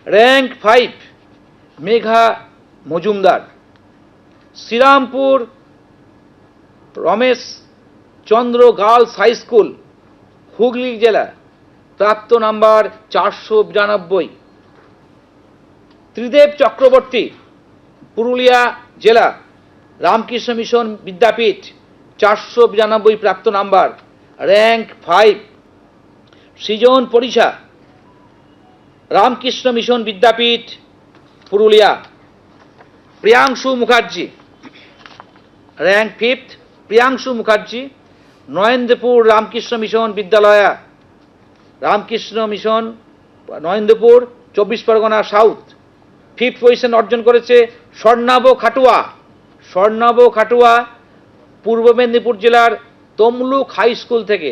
Rank 5 Megha Majumdar. Serampore Ramesh Chandra girls high school Hooghly জেলা, প্রাপ্ত number 492। Tridev Chakraborty Purulia জেলা, রামকৃষ্ণ মিশন বিদ্যাপীঠ, 492 প্রাপ্ত নাম্বার, র্যাঙ্ক 5। সৃজন পরিষা Ramakrishna Mission Vidyapith Purulia. Priyanshu Mukherjee, rank 5, Priyanshu Mukherjee, Narendrapur Ramakrishna Mission Vidyalaya, Ramakrishna Mission Narendrapur, 24 Parganas south. 5th position অর্জন করেছে স্বর্ণাভ খাটুয়া। স্বর্ণাভ খাটুয়া পূর্ব মেদিনীপুর জেলার তমলুক হাই স্কুল থেকে।